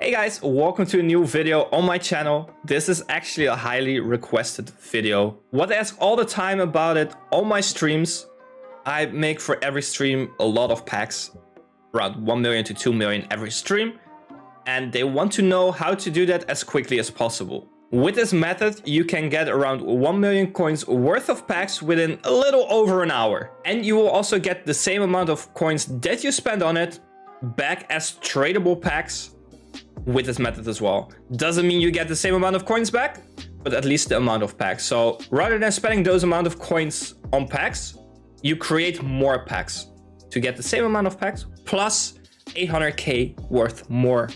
Hey guys, welcome to a new video on my channel. This is actually a highly requested video. What I ask all the time about it on my streams, I make for every stream a lot of packs, around 1 million to 2 million every stream, and they want to know how to do that as quickly as possible. With this method, you can get around 1 million coins worth of packs within a little over an hour. And you will also get the same amount of coins that you spend on it back as tradable packs with this method as well. Doesn't mean you get the same amount of coins back, but at least the amount of packs. So rather than spending those amount of coins on packs, you create more packs to get the same amount of packs plus 800k worth more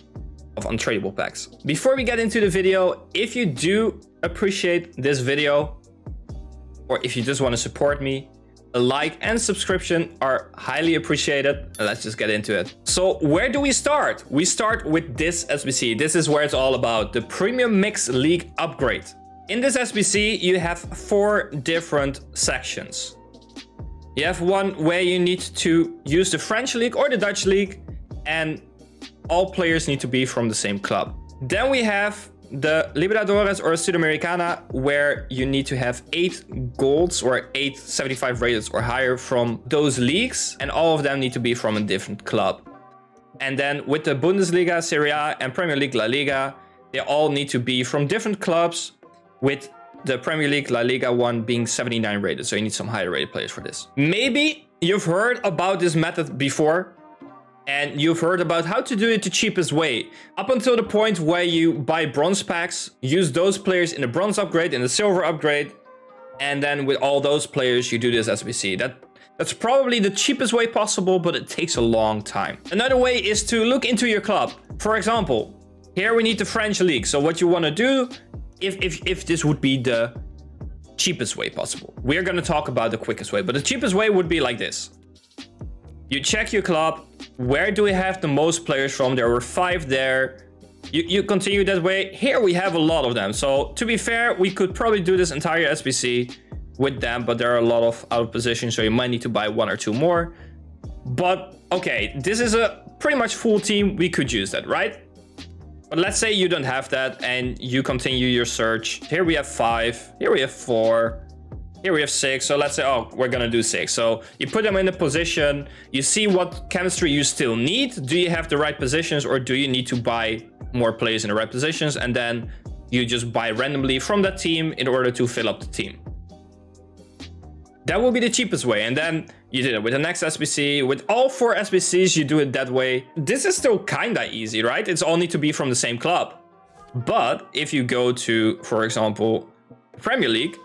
of untradeable packs. Before we get into the video, if you do appreciate this video, or if you just want to support me, a like and subscription are highly appreciated. Let's just get into it. So where do we start? We start with this SBC. This is where it's all about, the Premium Mix League upgrade. In this SBC, you have 4 different sections. You have one where you need to use the French League or the Dutch League, and all players need to be from the same club. Then we have the Libertadores or Sudamericana, where you need to have 8 golds or 8 75 rated or higher from those leagues, and all of them need to be from a different club. And then with the Bundesliga, Serie A, and Premier League, LaLiga, they all need to be from different clubs, with the Premier League, LaLiga one being 79 rated, so you need some higher rated players for this. Maybe you've heard about this method before, and you've heard about how to do it the cheapest way, up until the point where you buy bronze packs, use those players in the bronze upgrade, in the silver upgrade, and then with all those players you do this SBC. That's probably the cheapest way possible, but it takes a long time. Another way is to look into your club. For example, here we need the French League. So what you want to do, if this would be the cheapest way possible, we're going to talk about the quickest way, but the cheapest way would be like this. You check your club. Where do we have the most players from? There were 5 there. You continue that way. Here we have a lot of them. So to be fair, we could probably do this entire SBC with them, but there are a lot of out of position, so you might need to buy 1 or 2 more. But okay, this is a pretty much full team. We could use that, right? But let's say you don't have that and you continue your search. Here we have 5. Here we have 4. Here we have 6, so let's say, oh, we're gonna do 6. So you put them in a position, you see what chemistry you still need. Do you have the right positions, or do you need to buy more players in the right positions? And then you just buy randomly from that team in order to fill up the team. That will be the cheapest way. And then you did it with the next SBC. With all 4 SBCs, you do it that way. This is still kinda easy, right? It's all need to be from the same club. But if you go to, for example, Premier League,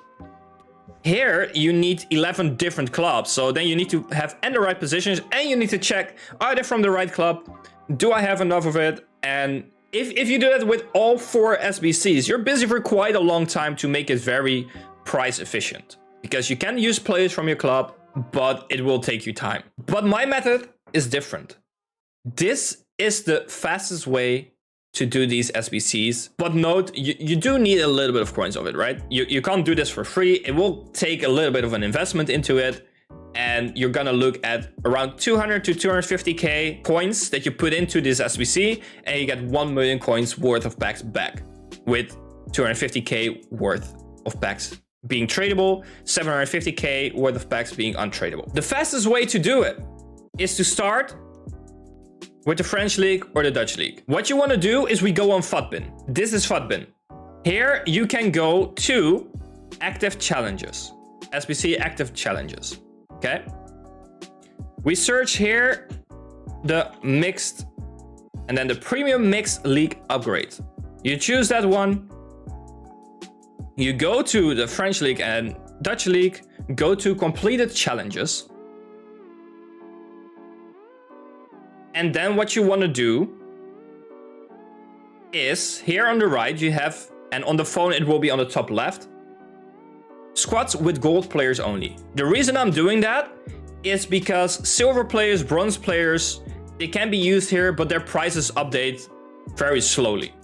here you need 11 different clubs, so then you need to have in the right positions, and you need to check, are they from the right club? Do I have enough of it? And if you do that with all 4 SBCs, you're busy for quite a long time to make it very price efficient, because you can use players from your club, but it will take you time. But my method is different. This is the fastest way to do these SBCs, but note, you do need a little bit of coins of it, right? You can't do this for free. It will take a little bit of an investment into it, and you're gonna look at around 200 to 250k coins that you put into this SBC, and you get 1 million coins worth of packs back, with 250k worth of packs being tradable, 750k worth of packs being untradable. The fastest way to do it is to start with the French League or the Dutch League. What you want to do is we go on FUTBIN. This is FUTBIN. Here you can go to active challenges, SBC active challenges, okay? We search here the mixed, and then the Premium Mixed League upgrade. You choose that one. You go to the French League and Dutch League, go to completed challenges. And then what you want to do is, here on the right you have, and on the phone it will be on the top left, squads with gold players only. The reason I'm doing that is because silver players, bronze players, they can be used here, but their prices update very slowly.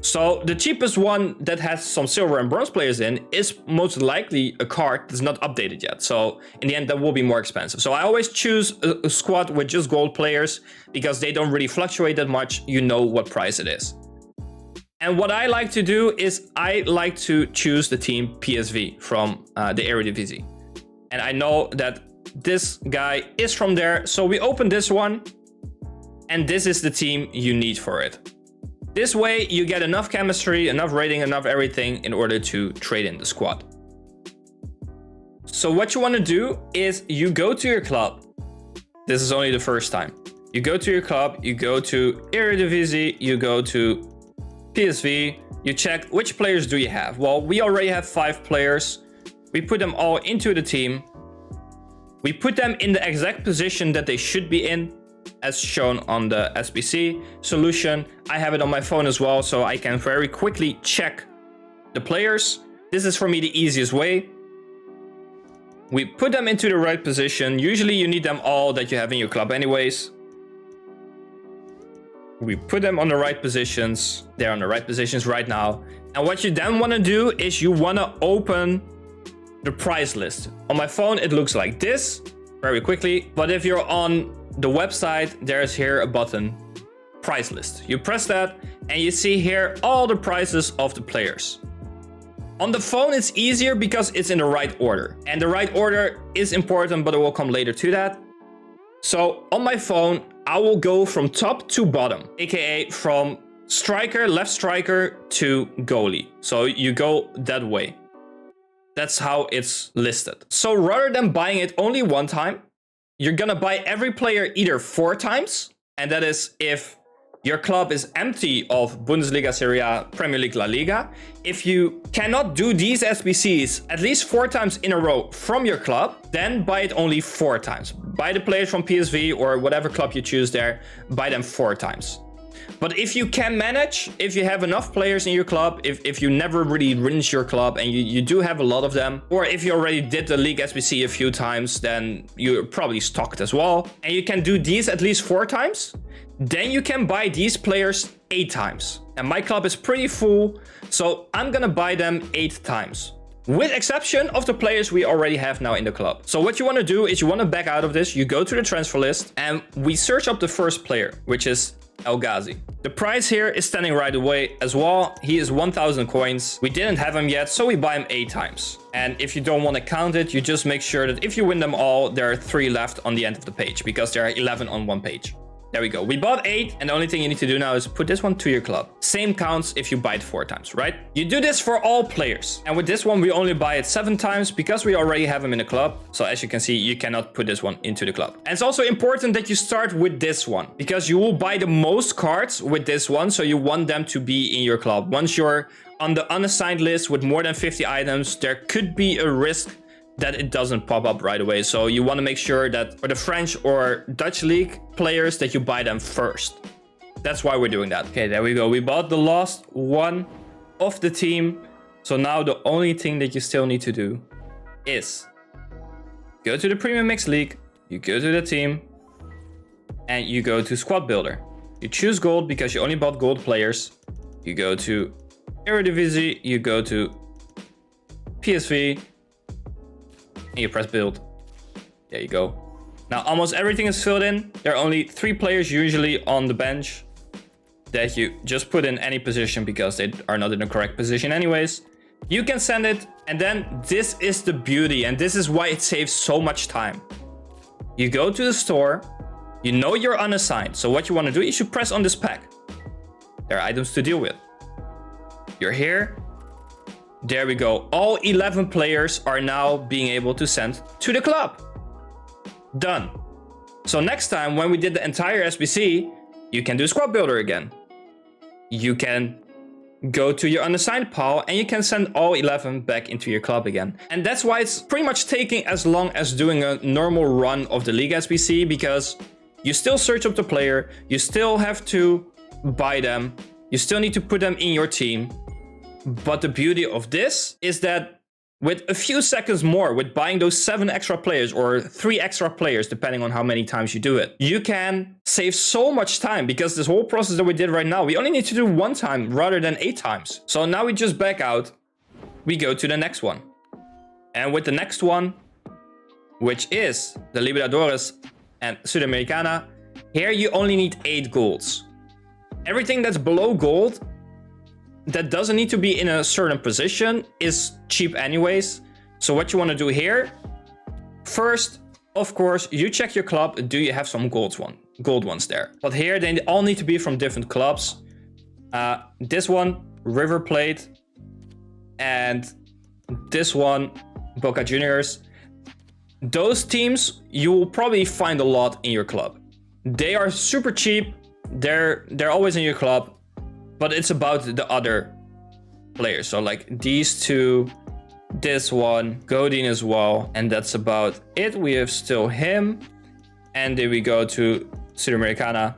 So the cheapest one that has some silver and bronze players in is most likely a card that's not updated yet. So in the end, that will be more expensive. So I always choose a squad with just gold players because they don't really fluctuate that much. You know what price it is. And what I like to do is I like to choose the team PSV from the Eredivisie. And I know that this guy is from there. So we open this one. And this is the team you need for it. This way you get enough chemistry, enough rating, enough everything in order to trade in the squad. So what you want to do is you go to your club. This is only the first time. You go to your club, you go to Eredivisie, you go to PSV, you check which players do you have. Well, we already have 5 players. We put them all into the team. We put them in the exact position that they should be in, as shown on the SBC solution. I have it on my phone as well, so I can very quickly check the players. This is for me the easiest way. We put them into the right position. Usually you need them all that you have in your club anyways. We put them on the right positions. They're on the right positions right now. And what you then want to do is you want to open the price list. On my phone, it looks like this very quickly. But if you're on the website, there's here a button, price list. You press that and you see here all the prices of the players. On the phone, it's easier because it's in the right order. And the right order is important, but I will come later to that. So on my phone, I will go from top to bottom, aka from striker, left striker to goalie. So you go that way. That's how it's listed. So rather than buying it only one time, you're gonna buy every player either 4 times, and that is if your club is empty of Bundesliga, Serie A, Premier League, LaLiga. If you cannot do these SBCs at least 4 times in a row from your club, then buy it only 4 times. Buy the players from PSV or whatever club you choose there, buy them 4 times. But if you can manage, if you have enough players in your club, if you never really rinse your club and you do have a lot of them, or if you already did the League SBC a few times, then you're probably stocked as well. And you can do these at least 4 times, then you can buy these players 8 times. And my club is pretty full, so I'm gonna buy them 8 times. With exception of the players we already have now in the club. So what you want to do is you want to back out of this, you go to the transfer list, and we search up the first player, which is El Ghazi. The price here is standing right away as well. He is 1,000 coins. We didn't have him yet, so we buy him 8 times. And if you don't want to count it, you just make sure that if you win them all, there are 3 left on the end of the page because there are 11 on one page. There we go. We bought 8, and the only thing you need to do now is put this one to your club. Same counts if you buy it 4 times, right? You do this for all players. And with this one, we only buy it 7 times because we already have him in the club. So as you can see, you cannot put this one into the club. And it's also important that you start with this one because you will buy the most cards with this one. So you want them to be in your club. Once you're on the unassigned list with more than 50 items, there could be a risk that it doesn't pop up right away. So you want to make sure that for the French or Dutch league players that you buy them first. That's why we're doing that. Okay, there we go. We bought the last one of the team. So now the only thing that you still need to do is go to the Premium Mix League, you go to the team, and you go to Squad Builder. You choose gold because you only bought gold players. You go to Eredivisie, you go to PSV, and you press build. There you go. Now almost everything is filled in. There are only 3 players usually on the bench that you just put in any position because they are not in the correct position anyways. You can send it, and then this is the beauty, and this is why it saves so much time. You go to the store, you know you're unassigned, so what you want to do is you press on this pack. There are items to deal with. You're here. There we go. All 11 players are now being able to send to the club. Done. So next time when we did the entire SBC, you can do Squad Builder again. You can go to your unassigned pile and you can send all 11 back into your club again. And that's why it's pretty much taking as long as doing a normal run of the Ligue SBC, because you still search up the player, you still have to buy them, you still need to put them in your team. But the beauty of this is that with a few seconds more, with buying those 7 extra players or 3 extra players, depending on how many times you do it, you can save so much time, because this whole process that we did right now, we only need to do 1 time rather than 8 times. So now we just back out, we go to the next one. And with the next one, which is the Libertadores and Sudamericana, here you only need 8 golds. Everything that's below gold, that doesn't need to be in a certain position, is cheap anyways. So what you want to do here, first, of course, you check your club. Do you have some gold ones there? But here they all need to be from different clubs. This one, River Plate, and this one, Boca Juniors. Those teams you will probably find a lot in your club. They are super cheap. They're always in your club. But it's about the other players. So like these 2, this one, Godin as well. And that's about it. We have still him. And then we go to Sudamericana.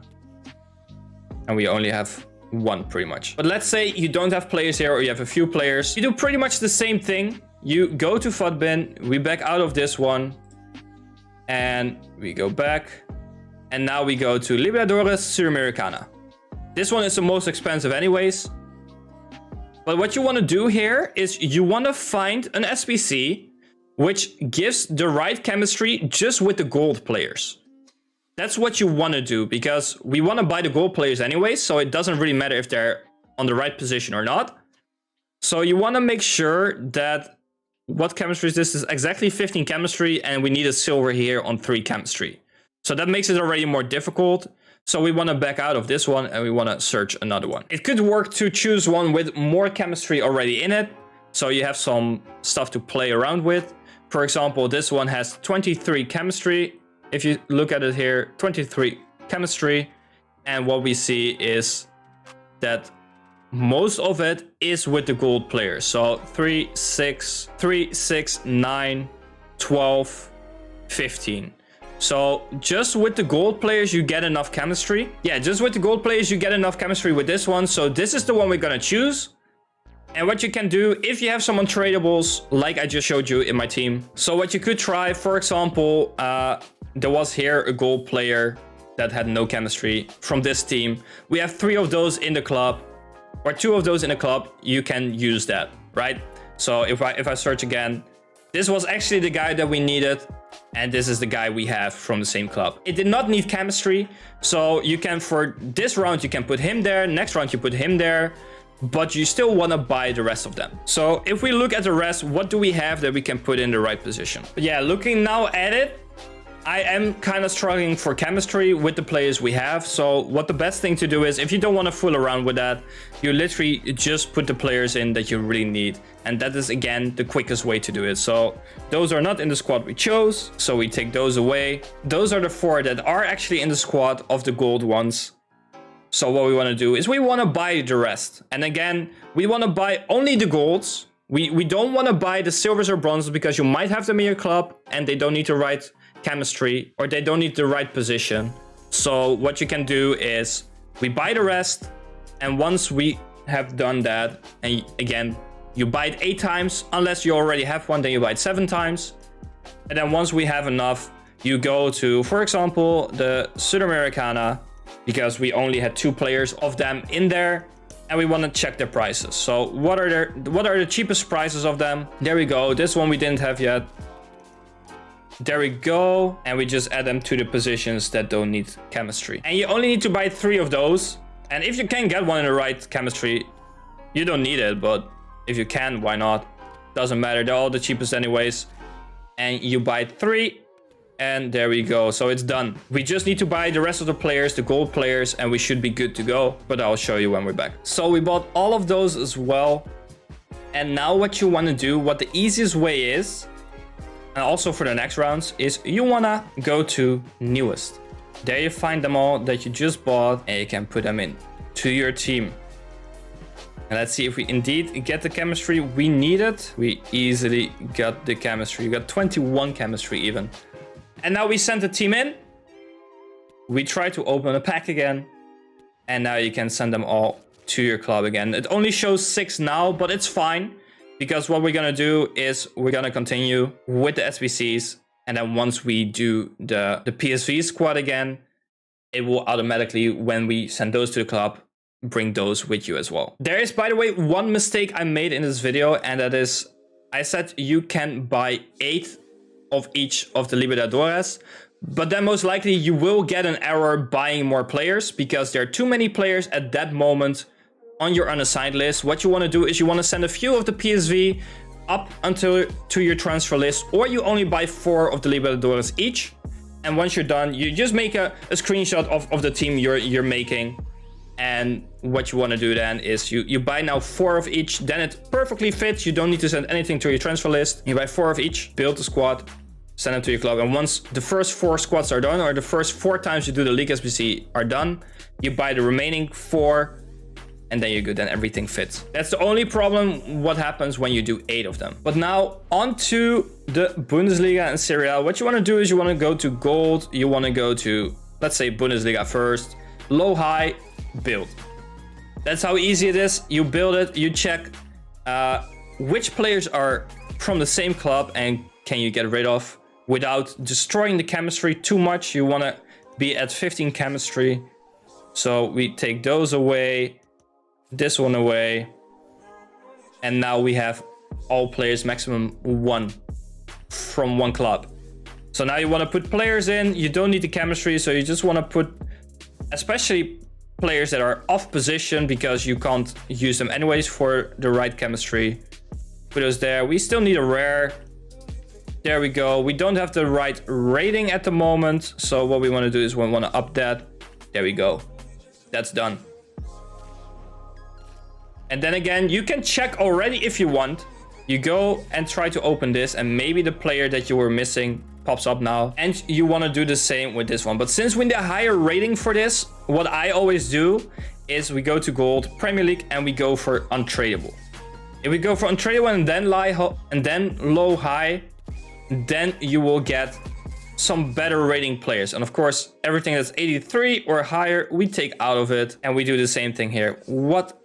And we only have 1 pretty much. But let's say you don't have players here, or you have a few players. You do pretty much the same thing. You go to FUTBIN. We back out of this one. And we go back. And now we go to Libertadores Sudamericana. This one is the most expensive anyways. But what you want to do here is you want to find an SBC which gives the right chemistry just with the gold players. That's what you want to do, because we want to buy the gold players anyways, so it doesn't really matter if they're on the right position or not. So you want to make sure that what chemistry is this? This is exactly 15 chemistry, and we need a silver here on 3 chemistry. So that makes it already more difficult. So we want to back out of this one and we want to search another one. It could work to choose one with more chemistry already in it, so you have some stuff to play around with. For example, this one has 23 chemistry. If you look at it here, 23 chemistry. And what we see is that most of it is with the gold players. So 3, 6, 9, 12, 15. So just with the gold players, you get enough chemistry. Yeah, just with the gold players, you get enough chemistry with this one. So this is the one we're going to choose. And what you can do, if you have some untradables, like I just showed you in my team. So what you could try, for example, there was here a gold player that had no chemistry from this team. We have 3 of those in the club, or 2 of those in the club. You can use that, right? So if I search again, this was actually the guy that we needed. And this is the guy we have from the same club. It did not need chemistry. So you can, for this round, you can put him there. Next round, you put him there. But you still want to buy the rest of them. So if we look at the rest, what do we have that we can put in the right position? But yeah, looking now at it, I am kind of struggling for chemistry with the players we have. So what the best thing to do is, if you don't want to fool around with that, you literally just put the players in that you really need. And that is, again, the quickest way to do it. So those are not in the squad we chose, so we take those away. Those are the 4 that are actually in the squad of the gold ones. So what we want to do is we want to buy the rest. And again, we want to buy only the golds. We don't want to buy the silvers or bronzes, because you might have them in your club and they don't need the right chemistry, or they don't need the right position. So what you can do is we buy the rest, and once we have done that, and again, you buy it 8 times, unless you already have one, then you buy it 7 times. And then once we have enough, you go to, for example, the Sudamericana, because we only had 2 players of them in there, and we want to check their prices. So what are the cheapest prices of them? There we go. This one we didn't have yet. There we go. And we just add them to the positions that don't need chemistry. And you only need to buy 3 of those. And if you can get one in the right chemistry, you don't need it. But if you can, why not? Doesn't matter. They're all the cheapest anyways. And you buy 3. And there we go. So it's done. We just need to buy the rest of the players, the gold players, and we should be good to go. But I'll show you when we're back. So we bought all of those as well. And now what you want to do, what the easiest way is, and also for the next rounds, is you want to go to newest. There you find them all that you just bought, and you can put them in to your team. And let's see if we indeed get the chemistry we needed. We easily got the chemistry. We got 21 chemistry even. And now we send the team in. We try to open a pack again. And now you can send them all to your club again. It only shows 6 now, but it's fine. Because what we're gonna do is we're gonna continue with the SBCs, and then once we do the PSV squad again, it will automatically, when we send those to the club, bring those with you as well. There is, by the way, one mistake I made in this video, and that is I said you can buy 8 of each of the Libertadores, but then most likely you will get an error buying more players because there are too many players at that moment on your unassigned list. What you want to do is you want to send a few of the PSV up until to your transfer list, or you only buy 4 of the Libertadores each. And once you're done, you just make a screenshot of the team you're making. And what you want to do then is you buy now 4 of each, then it perfectly fits. You don't need to send anything to your transfer list. You buy 4 of each, build the squad, send them to your club. And once the first 4 squads are done, or the first 4 times you do the League SBC are done, you buy the remaining 4, and then you're good, then everything fits. That's the only problem what happens when you do 8 of them. But now on to the Bundesliga and Serie A. What you want to do is you want to go to gold. You want to go to, let's say, Bundesliga first, low, high, build. That's how easy it is. You build it, you check which players are from the same club and can you get rid of without destroying the chemistry too much. You want to be at 15 chemistry. So we take those away, this one away, and now we have all players maximum 1 from 1 club. So now you want to put players in. You don't need the chemistry, so you just want to put especially players that are off position because you can't use them anyways for the right chemistry. Put those there. We still need a rare. There we go. We don't have the right rating at the moment, so what we want to do is we want to up that. There we go. That's done. And then again, you can check already if you want. You go and try to open this, and maybe the player that you were missing pops up now. And you want to do the same with this one. But since we need a higher rating for this, what I always do is we go to gold, Premier League, and we go for untradeable. If we go for untradeable and then low, high, then you will get some better rating players. And of course, everything that's 83 or higher, we take out of it. And we do the same thing here. What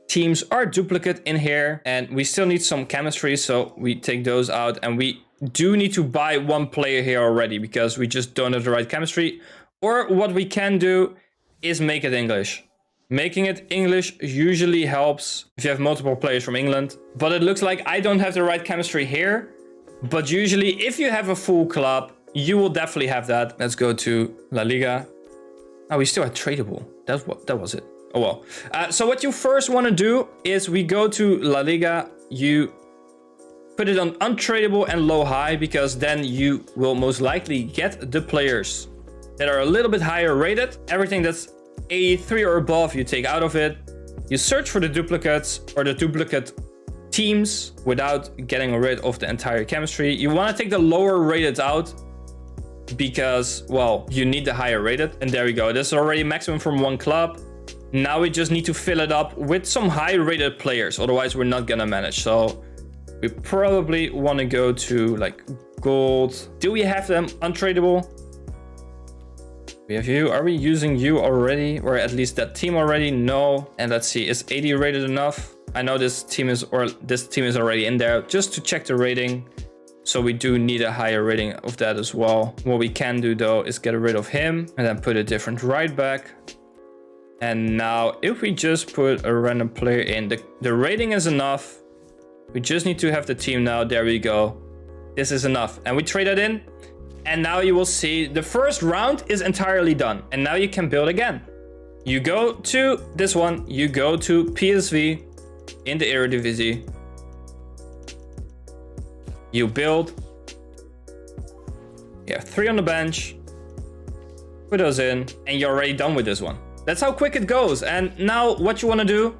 teams are duplicate in here? And we still need some chemistry, so we take those out. And we do need to buy 1 player here already because we just don't have the right chemistry. Or what we can do is make it English. Making it English usually helps if you have multiple players from England. But it looks like I don't have the right chemistry here. But usually if you have a full club, you will definitely have that. Let's go to LaLiga. Oh, we still had tradable. That was it. Oh well. So what you first want to do is we go to LaLiga. You put it on untradeable and low high, because then you will most likely get the players that are a little bit higher rated. Everything that's 83 or above, you take out of it. You search for the duplicates or the duplicate teams without getting rid of the entire chemistry. You want to take the lower rated out because, well, you need the higher rated. And there we go. This is already maximum from 1 club. Now we just need to fill it up with some high rated players. Otherwise, we're not going to manage. So we probably want to go to like gold. Do we have them untradeable? We have you. Are we using you already? Or at least that team already? No. And let's see, is 80 rated enough? I know this team is already in there, just to check the rating. So we do need a higher rating of that as well. What we can do though is get rid of him and then put a different right back. And now if we just put a random player in, the rating is enough. We just need to have the team now. There we go. This is enough. And we trade that in. And now you will see the first round is entirely done. And now you can build again. You go to this one. You go to PSV in the Eredivisie. You build. You have 3 on the bench. Put those in. And you're already done with this one. That's how quick it goes. And now what you want to do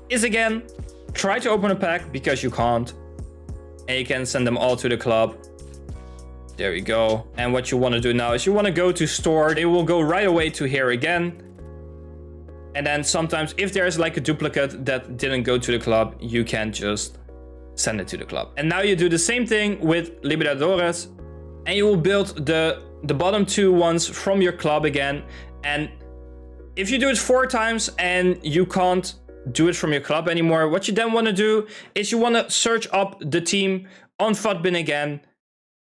is again, try to open a pack because you can't. And you can send them all to the club. There we go. And what you want to do now is you want to go to store. They will go right away to here again. And then sometimes if there's like a duplicate that didn't go to the club, you can just send it to the club. And now you do the same thing with Libertadores. And you will build the bottom 2 ones from your club again. And if you do it 4 times and you can't do it from your club anymore, what you then want to do is you want to search up the team on FUTBIN again.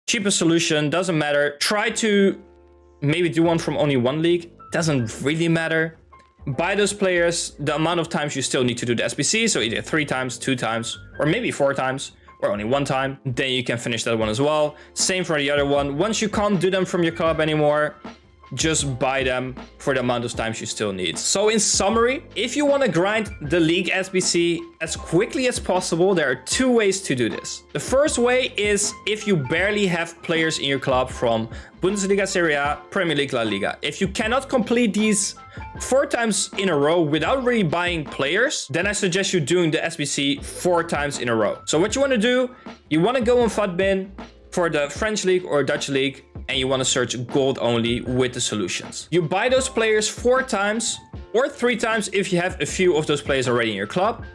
Cheapest solution, doesn't matter. Try to maybe do one from only one league, doesn't really matter. Buy those players, the amount of times you still need to do the SBC, so either 3 times, 2 times, or maybe 4 times, or only 1 time. Then you can finish that one as well. Same for the other one. Once you can't do them from your club anymore, just buy them for the amount of times you still need. So in summary, if you want to grind the League SBC as quickly as possible, there are 2 ways to do this. The first way is if you barely have players in your club from Bundesliga, Serie A, Premier League, La Liga. If you cannot complete these 4 times in a row without really buying players, then I suggest you doing the SBC 4 times in a row. So what you want to do, you want to go on FUTBIN for the French League or Dutch League, and you want to search gold only with the solutions. You buy those players 4 times or 3 times if you have a few of those players already in your club.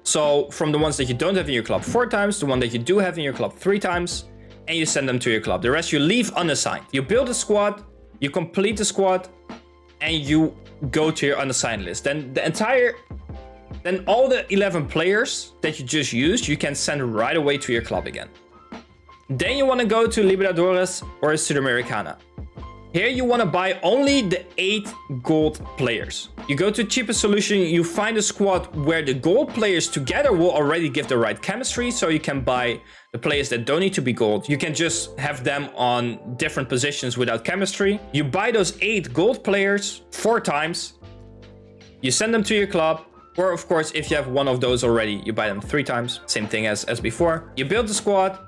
So from the ones that you don't have in your club 4 times, the one that you do have in your club 3 times, and you send them to your club. The rest you leave unassigned. You build a squad, you complete the squad, and you go to your unassigned list. Then all the 11 players that you just used, you can send right away to your club again. Then you want to go to Libertadores or Sudamericana. Here you want to buy only the 8 gold players. You go to cheapest solution, you find a squad where the gold players together will already give the right chemistry, so you can buy the players that don't need to be gold. You can just have them on different positions without chemistry. You buy those 8 gold players 4 times. You send them to your club. Or of course, if you have one of those already, you buy them 3 times. Same thing as before. You build the squad.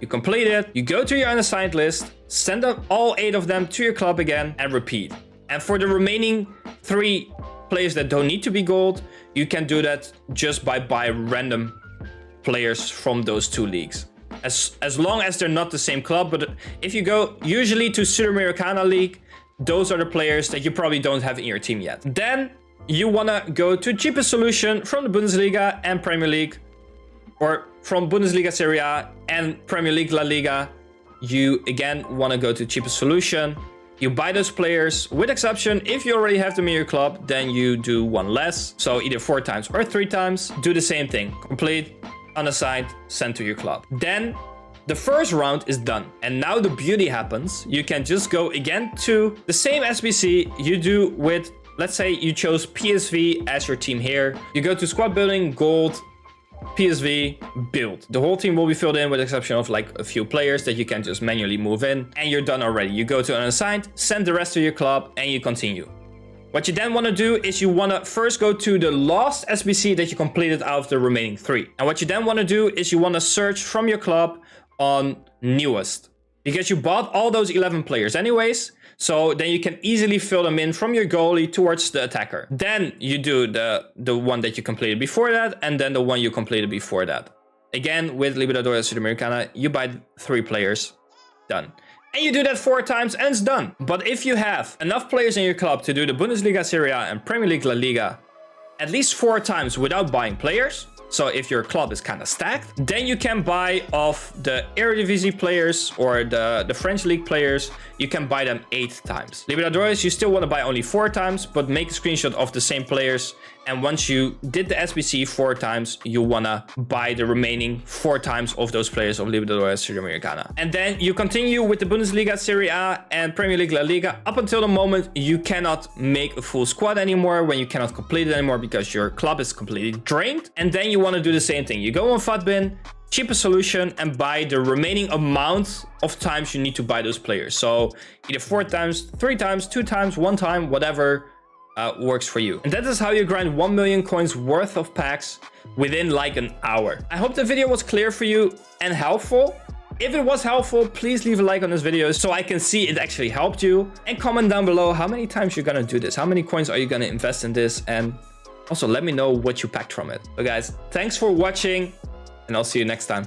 You complete it, you go to your unassigned list, send up all 8 of them to your club again, and repeat. And for the remaining 3 players that don't need to be gold, you can do that just by random players from those 2 leagues. As long as they're not the same club, but if you go usually to Sudamericana League, those are the players that you probably don't have in your team yet. Then you wanna go to cheapest solution from the Bundesliga and Premier League, or from Bundesliga, Serie A, and Premier League, La Liga. You again want to go to cheapest solution. You buy those players, with exception, if you already have them in your club, then you do 1 less. So either 4 times or 3 times, do the same thing. Complete, unassigned, send to your club. Then the first round is done. And now the beauty happens. You can just go again to the same SBC you do with, let's say you chose PSV as your team here. You go to squad building, gold, PSV, build. The whole team will be filled in with the exception of like a few players that you can just manually move in, and you're done already. You go to unassigned, send the rest to your club, and you continue. What you then want to do is you want to first go to the last SBC that you completed out of the remaining 3. And what you then want to do is you want to search from your club on newest, because you bought all those 11 players anyways. So then you can easily fill them in from your goalie towards the attacker. Then you do the one that you completed before that, and then the one you completed before that. Again, with Libertadores Sudamericana, you buy 3 players. Done. And you do that 4 times and it's done. But if you have enough players in your club to do the Bundesliga, Serie A, and Premier League, La Liga at least 4 times without buying players, so if your club is kind of stacked, then you can buy off the Eredivisie players or the French League players. You can buy them 8 times. Libertadores, you still want to buy only 4 times, but make a screenshot of the same players. And once you did the SBC 4 times, you want to buy the remaining 4 times of those players of Libertadores Sudamericana. And then you continue with the Bundesliga, Serie A, and Premier League, La Liga up until the moment you cannot make a full squad anymore, when you cannot complete it anymore because your club is completely drained. And then you want to do the same thing. You go on FUTBIN, cheapest solution, and buy the remaining amount of times you need to buy those players. So either 4 times, 3 times, 2 times, 1 time, whatever works for you. And that is how you grind 1 million coins worth of packs within like an hour. I hope the video was clear for you and helpful. If it was helpful, please leave a like on this video so I can see it actually helped you. And comment down below how many times you're gonna do this. How many coins are you gonna invest in this? And also let me know what you packed from it. So guys, thanks for watching, and I'll see you next time.